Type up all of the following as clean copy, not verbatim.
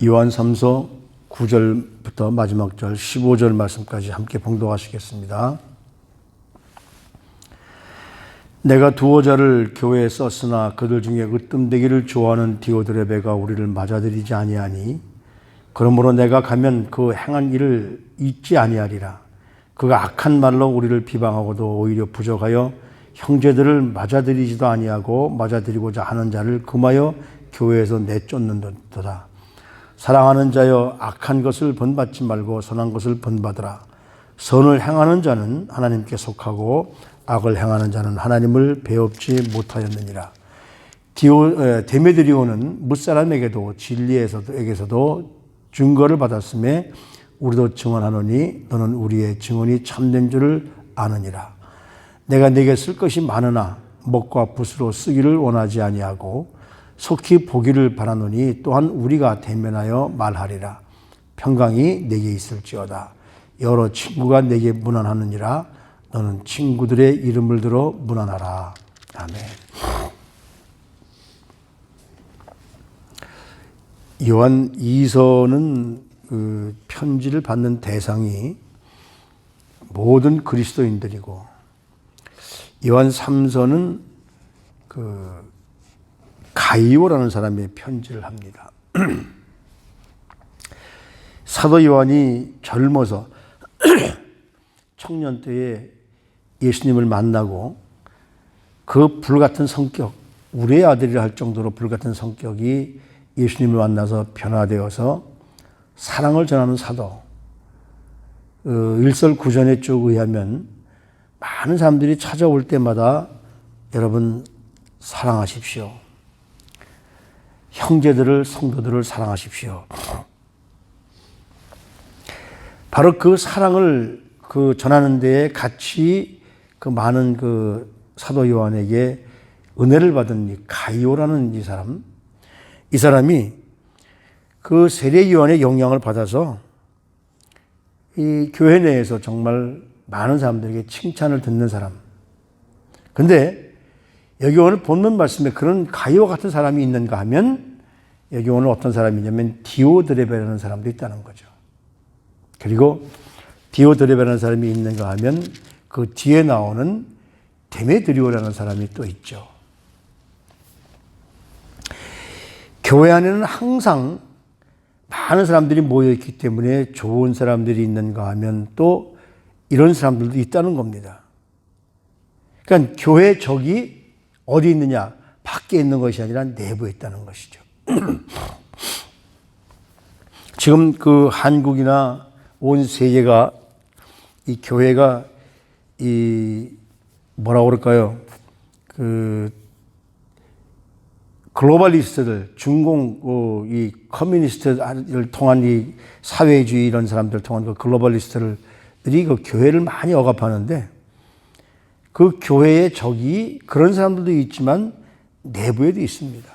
요한 3서 9절부터 마지막 절 15절 말씀까지 함께 봉독하시겠습니다. 내가 두어 자를 교회에 썼으나 그들 중에 으뜸되기를 좋아하는 디오드레베가 우리를 맞아들이지 아니하니 그러므로 내가 가면 그 행한 일을 잊지 아니하리라. 그가 악한 말로 우리를 비방하고도 오히려 부족하여 형제들을 맞아들이지도 아니하고 맞아들이고자 하는 자를 금하여 교회에서 내쫓는도다. 사랑하는 자여, 악한 것을 본받지 말고 선한 것을 본받으라. 선을 행하는 자는 하나님께 속하고 악을 행하는 자는 하나님을 배웁지 못하였느니라. 데메드리오는 뭇사람에게도 진리에게서도 증거를 받았음에 우리도 증언하노니 너는 우리의 증언이 참된 줄을 아느니라. 내가 네게 쓸 것이 많으나 먹과 붓으로 쓰기를 원하지 아니하고 속히 보기를 바라노니 또한 우리가 대면하여 말하리라. 평강이 내게 있을지어다. 여러 친구가 내게 문안하느니라. 너는 친구들의 이름을 들어 문안하라. 아멘. 요한 2서는 그 편지를 받는 대상이 모든 그리스도인들이고, 요한 3서는 그 가이오라는 사람의 편지를 합니다. 사도 요한이 젊어서 청년 때에 예수님을 만나고 그 불같은 성격, 우리의 아들이라 할 정도로 불같은 성격이 예수님을 만나서 변화되어서 사랑을 전하는 사도, 일설구전에 쭉 의하면 많은 사람들이 찾아올 때마다 여러분 사랑하십시오. 형제들을, 성도들을 사랑하십시오. 바로 그 사랑을 전하는 데에 같이 그 많은 그 사도 요한에게 은혜를 받은 이 가이오라는 이 사람이 그 세례 요한의 영향을 받아서 이 교회 내에서 정말 많은 사람들에게 칭찬을 듣는 사람. 근데 여기 오늘 본문 말씀에 그런 가이오 같은 사람이 있는가 하면 여기 오늘 어떤 사람이냐면 디오드레베라는 사람도 있다는 거죠. 그리고 디오드레베라는 사람이 있는가 하면 그 뒤에 나오는 데메드리오라는 사람이 또 있죠. 교회 안에는 항상 많은 사람들이 모여있기 때문에 좋은 사람들이 있는가 하면 또 이런 사람들도 있다는 겁니다. 그러니까 교회 적이 어디 있느냐? 밖에 있는 것이 아니라 내부에 있다는 것이죠. 지금 그 한국이나 온 세계가 이 교회가 뭐라고 그럴까요? 그 글로벌리스트들, 이 커뮤니스트를 통한 이 사회주의 이런 사람들을 통한 그 글로벌리스트들이 그 교회를 많이 억압하는데 그 교회의 적이 그런 사람들도 있지만 내부에도 있습니다.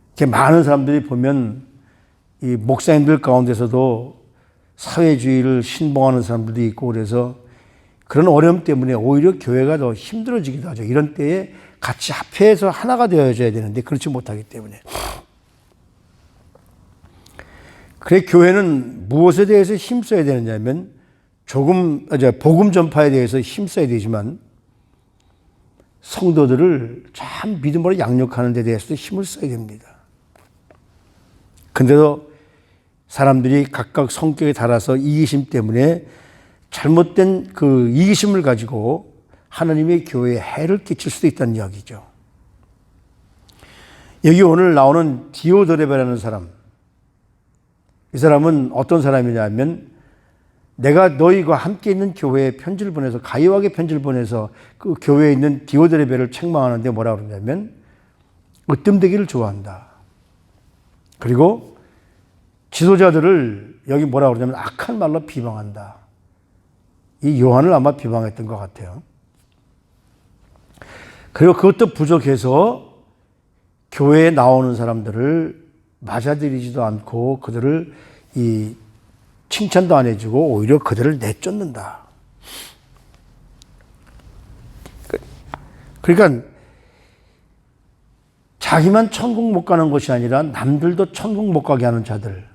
이렇게 많은 사람들이 보면 이 목사님들 가운데서도 사회주의를 신봉하는 사람들도 있고 그래서 그런 어려움 때문에 오히려 교회가 더 힘들어지기도 하죠. 이런 때에 같이 합해서 하나가 되어져야 되는데 그렇지 못하기 때문에. 그래 교회는 무엇에 대해서 힘써야 되느냐면 복음 전파에 대해서 힘써야 되지만 성도들을 참 믿음으로 양육하는 데 대해서도 힘을 써야 됩니다. 근데도 사람들이 각각 성격에 따라서 이기심 때문에 잘못된 그 이기심을 가지고 하나님의 교회에 해를 끼칠 수도 있다는 이야기죠. 여기 오늘 나오는 디오드레베라는 사람, 이 사람은 어떤 사람이냐면 내가 너희가 함께 있는 교회에 편지를 보내서 가이오에게 편지를 보내서 그 교회에 있는 디오드레베를 책망하는데 뭐라고 그러냐면 으뜸되기를 좋아한다. 그리고 지도자들을 여기 뭐라고 그러냐면 악한 말로 비방한다. 이 요한을 아마 비방했던 것 같아요. 그리고 그것도 부족해서 교회에 나오는 사람들을 맞아들이지도 않고 그들을 칭찬도 안 해주고 오히려 그들을 내쫓는다. 그러니까 자기만 천국 못 가는 것이 아니라 남들도 천국 못 가게 하는 자들.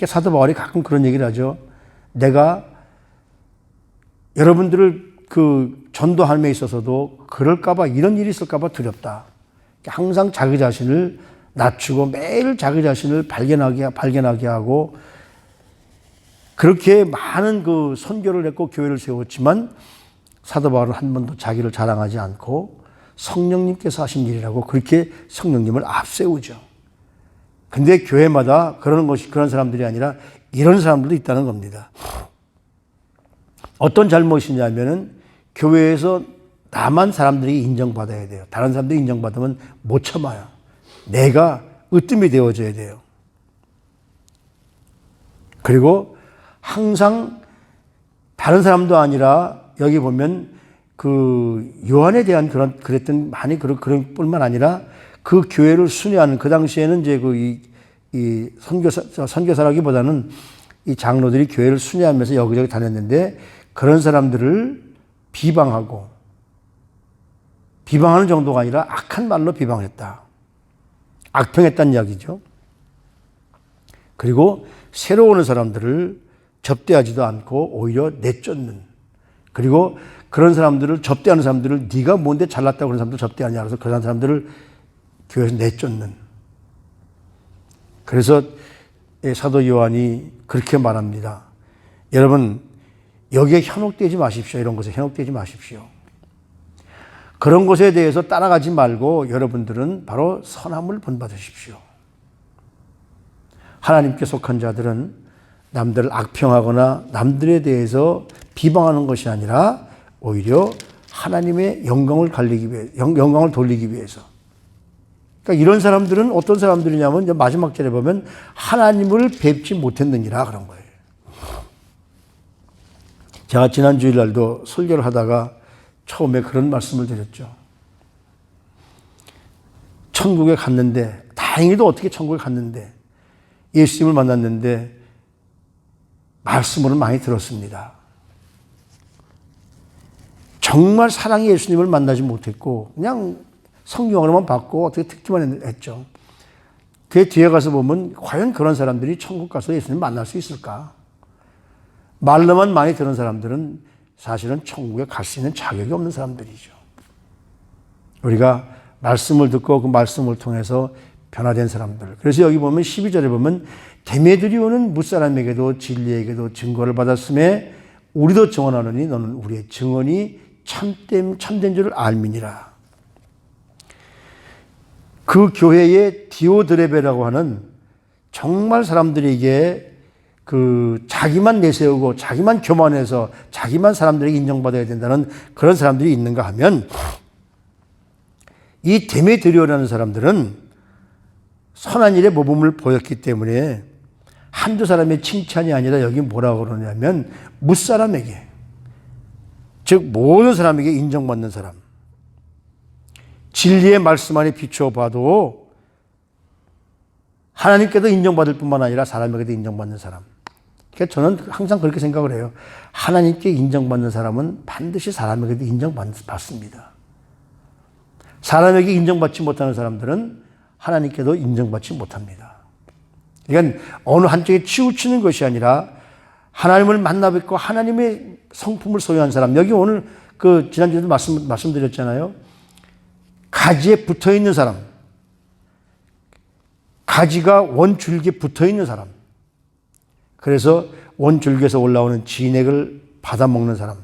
사도 바울이 가끔 그런 얘기를 하죠. 내가 여러분들을 전도함에 있어서도 그럴까봐, 이런 일이 있을까봐 두렵다. 항상 자기 자신을 낮추고 매일 자기 자신을 발견하게 하고, 그렇게 많은 선교를 했고 교회를 세웠지만 사도 바울은 한 번도 자기를 자랑하지 않고 성령님께서 하신 일이라고 그렇게 성령님을 앞세우죠. 근데 교회마다 그런 사람들이 아니라 이런 사람들도 있다는 겁니다. 어떤 잘못이냐면은 교회에서 나만 사람들이 인정받아야 돼요. 다른 사람들이 인정받으면 못 참아요. 내가 으뜸이 되어줘야 돼요. 그리고 항상 다른 사람도 아니라 여기 보면 요한에 대한 그랬던 그런 뿐만 아니라 그 교회를 순회하는, 그 당시에는 이제 이 선교사라기보다는 이 장로들이 교회를 순회하면서 여기저기 다녔는데, 그런 사람들을 비방하는 정도가 아니라 악한 말로 비방했다. 악평했다는 이야기죠. 그리고 새로 오는 사람들을 접대하지도 않고 오히려 내쫓는, 그리고 그런 사람들을 접대하는 사람들을 네가 뭔데 잘났다고 그런 사람들 접대하냐, 그래서 그런 사람들을 교회에서 내쫓는. 그래서 사도 요한이 그렇게 말합니다. 여러분, 여기에 현혹되지 마십시오. 이런 것에 현혹되지 마십시오. 그런 것에 대해서 따라가지 말고 여러분들은 바로 선함을 본받으십시오. 하나님께 속한 자들은 남들을 악평하거나 남들에 대해서 비방하는 것이 아니라 오히려 하나님의 영광을 돌리기 위해서. 그러니까 이런 사람들은 어떤 사람들이냐면 이제 마지막 절에 보면 하나님을 뵙지 못했느니라 그런 거예요. 제가 지난 주일날도 설교를 하다가 처음에 그런 말씀을 드렸죠. 천국에 갔는데, 다행히도 어떻게 천국에 갔는데 예수님을 만났는데 말씀으로 많이 들었습니다. 정말 사랑의 예수님을 만나지 못했고 그냥 성경으로만 봤고 어떻게 듣기만 했죠. 그 뒤에 가서 보면 과연 그런 사람들이 천국 가서 예수님 만날 수 있을까? 말로만 많이 들은 사람들은 사실은 천국에 갈 수 있는 자격이 없는 사람들이죠. 우리가 말씀을 듣고 그 말씀을 통해서 변화된 사람들. 그래서 여기 보면 12절에 보면 데메드리오는 무사람에게도 진리에게도 증거를 받았음에 우리도 증언하노니 너는 우리의 증언이 참된 줄을 알미니라. 그 교회의 디오드레베라고 하는 정말 사람들에게 자기만 내세우고 자기만 교만해서 자기만 사람들에게 인정받아야 된다는 그런 사람들이 있는가 하면, 이 데메드리오라는 사람들은 선한 일에 모범을 보였기 때문에 한두 사람의 칭찬이 아니라 여기 뭐라고 그러냐면 무사람에게, 즉 모든 사람에게 인정받는 사람, 진리의 말씀 안에 비추어 봐도 하나님께도 인정받을 뿐만 아니라 사람에게도 인정받는 사람. 그러니까 저는 항상 그렇게 생각을 해요. 하나님께 인정받는 사람은 반드시 사람에게도 인정받습니다. 사람에게 인정받지 못하는 사람들은 하나님께도 인정받지 못합니다. 그러니까 어느 한쪽에 치우치는 것이 아니라 하나님을 만나 뵙고 하나님의 성품을 소유한 사람. 여기 오늘 지난주에도 말씀드렸잖아요. 가지에 붙어 있는 사람. 가지가 원줄기에 붙어 있는 사람. 그래서 원줄기에서 올라오는 진액을 받아먹는 사람.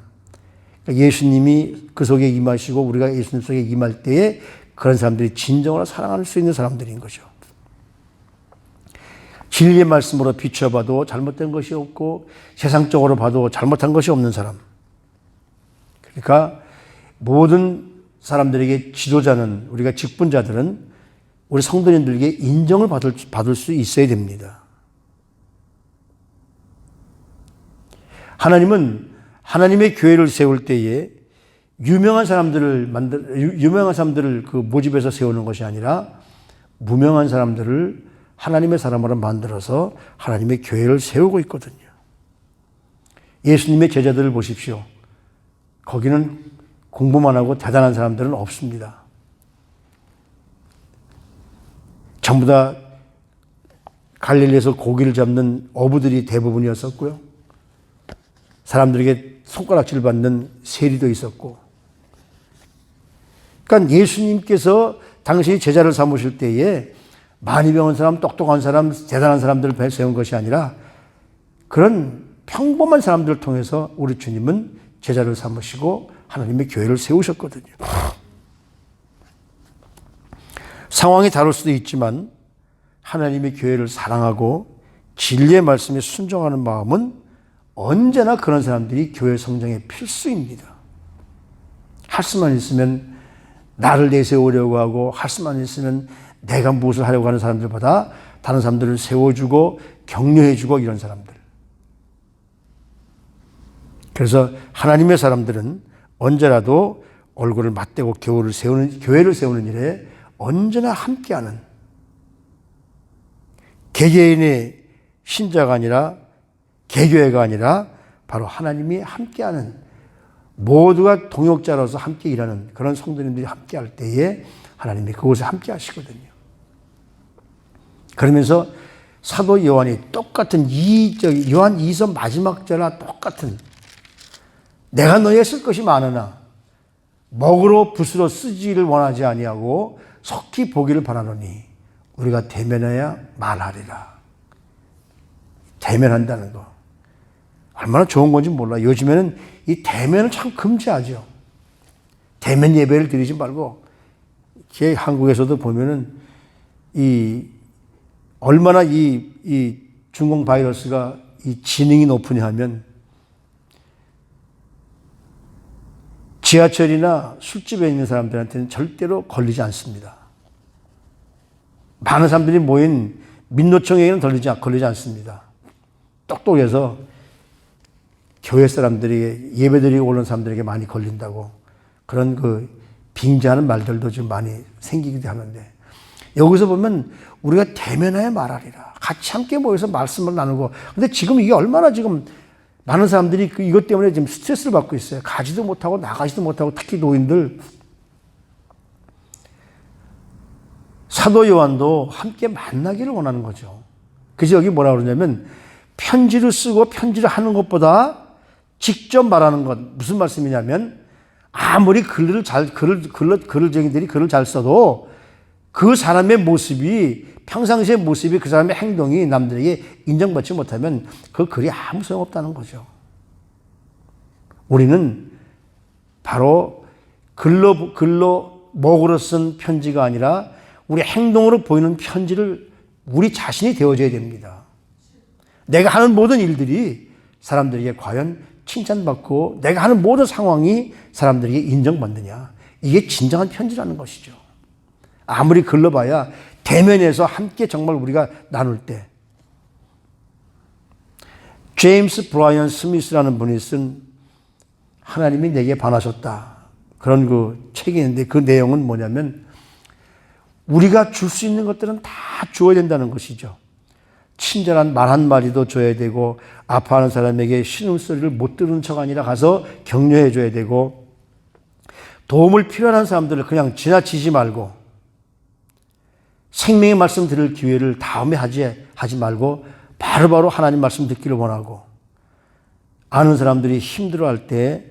그러니까 예수님이 그 속에 임하시고 우리가 예수님 속에 임할 때에 그런 사람들이 진정으로 사랑할 수 있는 사람들인 거죠. 진리의 말씀으로 비춰봐도 잘못된 것이 없고 세상적으로 봐도 잘못한 것이 없는 사람. 그러니까 모든 사람들에게 지도자는, 우리가 직분자들은 우리 성도님들에게 인정을 받을 수 있어야 됩니다. 하나님은 하나님의 교회를 세울 때에 유명한 사람들을 모집해서 세우는 것이 아니라 무명한 사람들을 하나님의 사람으로 만들어서 하나님의 교회를 세우고 있거든요. 예수님의 제자들을 보십시오. 거기는 공부만 하고 대단한 사람들은 없습니다. 전부 다 갈릴리에서 고기를 잡는 어부들이 대부분이었었고요. 사람들에게 손가락질 받는 세리도 있었고. 그러니까 예수님께서 당시 제자를 삼으실 때에 많이 배운 사람, 똑똑한 사람, 대단한 사람들을 세운 것이 아니라 그런 평범한 사람들을 통해서 우리 주님은 제자를 삼으시고 하나님의 교회를 세우셨거든요. 상황이 다를 수도 있지만 하나님의 교회를 사랑하고 진리의 말씀에 순종하는 마음은 언제나 그런 사람들이 교회 성장의 필수입니다. 할 수만 있으면 나를 내세우려고 하고 할 수만 있으면 내가 무엇을 하려고 하는 사람들보다 다른 사람들을 세워주고 격려해주고 이런 사람들. 그래서 하나님의 사람들은 언제라도 얼굴을 맞대고 교회를 세우는 일에 언제나 함께하는 개개인의 신자가 아니라 개교회가 아니라 바로 하나님이 함께하는 모두가 동역자로서 함께 일하는 그런 성도님들이 함께할 때에 하나님이 그곳에 함께 하시거든요. 그러면서 사도 요한이 똑같은 요한 2서 마지막 절과 똑같은 내가 너희에 쓸 것이 많으나 먹으로 붓으로 쓰지를 원하지 아니하고 속히 보기를 바라노니 우리가 대면해야 말하리라. 대면한다는 거 얼마나 좋은 건지 몰라. 요즘에는 이 대면을 참 금지하죠. 대면 예배를 드리지 말고 한국에서도 보면은 얼마나 이 중공 바이러스가 이 지능이 높으냐 하면 지하철이나 술집에 있는 사람들한테는 절대로 걸리지 않습니다. 많은 사람들이 모인 민노총회에는 걸리지 않습니다. 똑똑해서 교회 사람들이 예배드리고 오는 사람들에게 많이 걸린다고 그런 빙자하는 말들도 좀 많이 생기기도 하는데 여기서 보면 우리가 대면하여 말하리라. 같이 함께 모여서 말씀을 나누고 근데 지금 이게 얼마나 지금 많은 사람들이 이것 때문에 지금 스트레스를 받고 있어요. 가지도 못하고 나가지도 못하고 특히 노인들. 사도 요한도 함께 만나기를 원하는 거죠. 그래서 여기 뭐라 그러냐면 편지를 쓰고 편지를 하는 것보다 직접 말하는 것. 무슨 말씀이냐면 아무리 글쟁이들이 글을 잘 써도 그 사람의 모습이 평상시의 모습이 그 사람의 행동이 남들에게 인정받지 못하면 그 글이 아무 소용없다는 거죠. 우리는 바로 글로 목으로 쓴 편지가 아니라 우리 행동으로 보이는 편지를 우리 자신이 되어줘야 됩니다. 내가 하는 모든 일들이 사람들에게 과연 칭찬받고 내가 하는 모든 상황이 사람들에게 인정받느냐. 이게 진정한 편지라는 것이죠. 아무리 글로 봐야 대면에서 함께 정말 우리가 나눌 때. 제임스 브라이언 스미스라는 분이 쓴 하나님이 내게 반하셨다. 그런 책이 있는데 그 내용은 뭐냐면 우리가 줄 수 있는 것들은 다 줘야 된다는 것이죠. 친절한 말 한마디도 줘야 되고 아파하는 사람에게 신음소리를 못 들은 척 아니라 가서 격려해 줘야 되고 도움을 필요한 사람들을 그냥 지나치지 말고 생명의 말씀 들을 기회를 다음에 하지 말고 바로바로 하나님 말씀 듣기를 원하고 아는 사람들이 힘들어할 때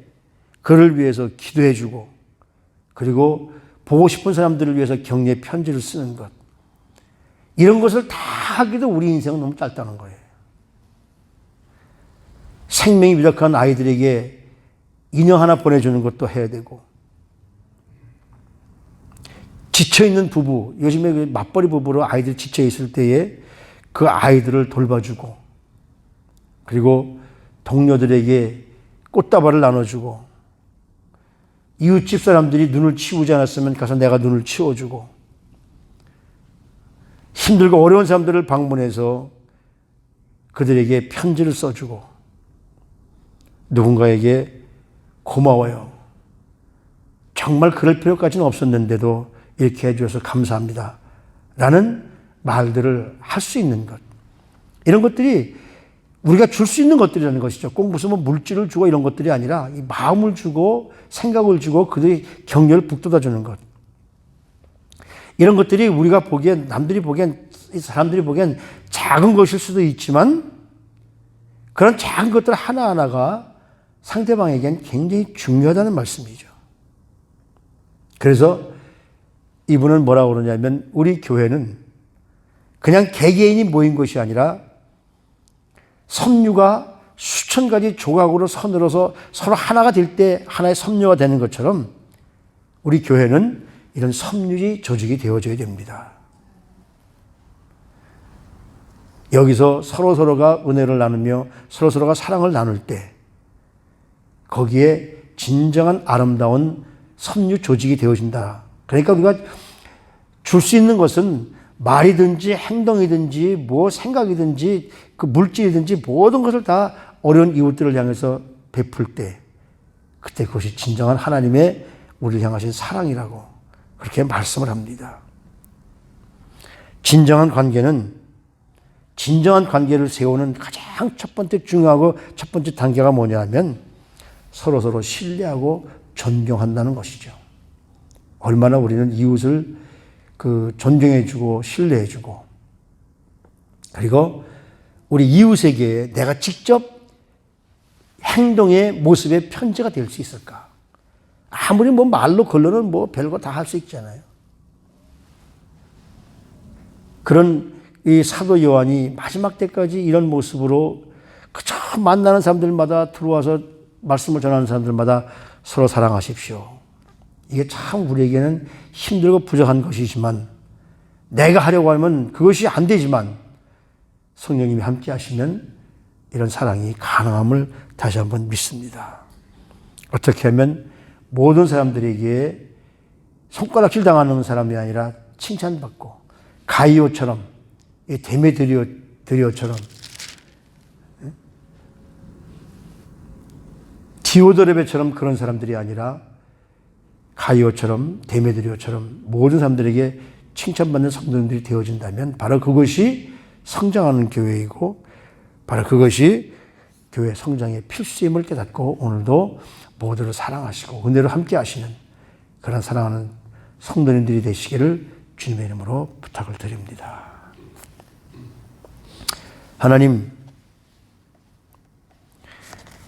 그를 위해서 기도해 주고 그리고 보고 싶은 사람들을 위해서 격려 편지를 쓰는 것. 이런 것을 다 하기도 우리 인생은 너무 짧다는 거예요. 생명이 미력한 아이들에게 인형 하나 보내주는 것도 해야 되고 지쳐있는 부부, 요즘에 맞벌이 부부로 아이들이 지쳐있을 때에 그 아이들을 돌봐주고 그리고 동료들에게 꽃다발을 나눠주고 이웃집 사람들이 눈을 치우지 않았으면 가서 내가 눈을 치워주고 힘들고 어려운 사람들을 방문해서 그들에게 편지를 써주고 누군가에게 고마워요. 정말 그럴 필요까지는 없었는데도 이렇게 해주셔서 감사합니다. 라는 말들을 할 수 있는 것. 이런 것들이 우리가 줄 수 있는 것들이라는 것이죠. 꼭 무슨 물질을 주고 이런 것들이 아니라 이 마음을 주고 생각을 주고 그들의 격려를 북돋아 주는 것. 이런 것들이 우리가 보기엔, 사람들이 보기엔 작은 것일 수도 있지만 그런 작은 것들 하나하나가 상대방에겐 굉장히 중요하다는 말씀이죠. 그래서 이분은 뭐라고 그러냐면 우리 교회는 그냥 개개인이 모인 것이 아니라 섬유가 수천 가지 조각으로 서늘어서 서로 하나가 될 때 하나의 섬유가 되는 것처럼 우리 교회는 이런 섬유의 조직이 되어져야 됩니다. 여기서 서로서로가 은혜를 나누며 서로서로가 사랑을 나눌 때 거기에 진정한 아름다운 섬유 조직이 되어진다. 그러니까 우리가 줄 수 있는 것은 말이든지 행동이든지 뭐 생각이든지 그 물질이든지 모든 것을 다 어려운 이웃들을 향해서 베풀 때 그때 그것이 진정한 하나님의 우리를 향하신 사랑이라고 그렇게 말씀을 합니다. 진정한 관계를 세우는 가장 첫 번째 중요하고 첫 번째 단계가 뭐냐 하면 서로서로 신뢰하고 존경한다는 것이죠. 얼마나 우리는 이웃을 존경해주고 신뢰해주고 그리고 우리 이웃에게 내가 직접 행동의 모습의 편지가 될 수 있을까? 아무리 말로 걸로는 별거 다 할 수 있잖아요. 그런 이 사도 요한이 마지막 때까지 이런 모습으로 그저 만나는 사람들마다 들어와서 말씀을 전하는 사람들마다 서로 사랑하십시오. 이게 참 우리에게는 힘들고 부족한 것이지만 내가 하려고 하면 그것이 안 되지만 성령님이 함께 하시면 이런 사랑이 가능함을 다시 한번 믿습니다. 어떻게 하면 모든 사람들에게 손가락질 당하는 사람이 아니라 칭찬받고 가이오처럼 데메드리오처럼 디오도레베처럼 그런 사람들이 아니라 가이오처럼 데메드리오처럼 모든 사람들에게 칭찬받는 성도들이 되어진다면 바로 그것이 성장하는 교회이고 바로 그것이 교회 성장의 필수임을 깨닫고 오늘도 모두를 사랑하시고 은혜로 함께 하시는 그런 사랑하는 성도님들이 되시기를 주님의 이름으로 부탁을 드립니다. 하나님,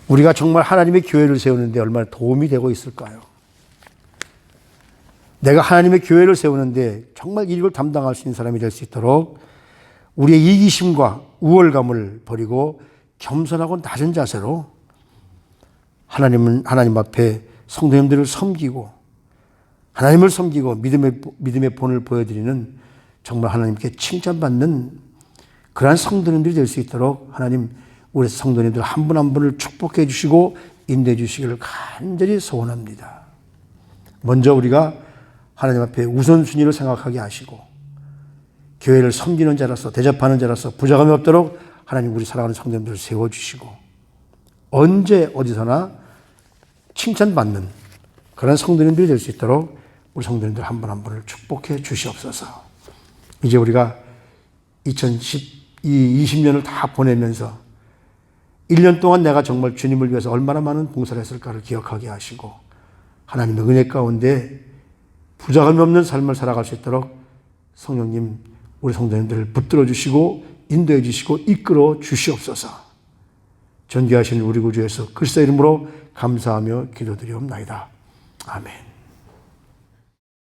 우리가 정말 하나님의 교회를 세우는데 얼마나 도움이 되고 있을까요? 내가 하나님의 교회를 세우는데 정말 이걸 담당할 수 있는 사람이 될 수 있도록 우리의 이기심과 우월감을 버리고 겸손하고 낮은 자세로 하나님 앞에 성도님들을 섬기고 하나님을 섬기고 믿음의 본을 보여드리는 정말 하나님께 칭찬받는 그러한 성도님들이 될 수 있도록 하나님 우리 성도님들 한 분 한 분을 축복해 주시고 인도해 주시기를 간절히 소원합니다. 먼저 우리가 하나님 앞에 우선순위를 생각하게 하시고 교회를 섬기는 자로서 대접하는 자로서 부족함이 없도록 하나님 우리 사랑하는 성도님들을 세워주시고 언제 어디서나 칭찬받는 그런 성도님들이 될 수 있도록 우리 성도님들 한 분 한 분을 축복해 주시옵소서. 이제 우리가 2020년을 다 보내면서 1년 동안 내가 정말 주님을 위해서 얼마나 많은 봉사를 했을까를 기억하게 하시고 하나님의 은혜 가운데 부족함이 없는 삶을 살아갈 수 있도록 성령님 우리 성도님들을 붙들어 주시고 인도해 주시고 이끌어 주시옵소서. 존귀하신 우리 구주 예수 그리스도 이름으로 감사하며 기도드리옵나이다. 아멘.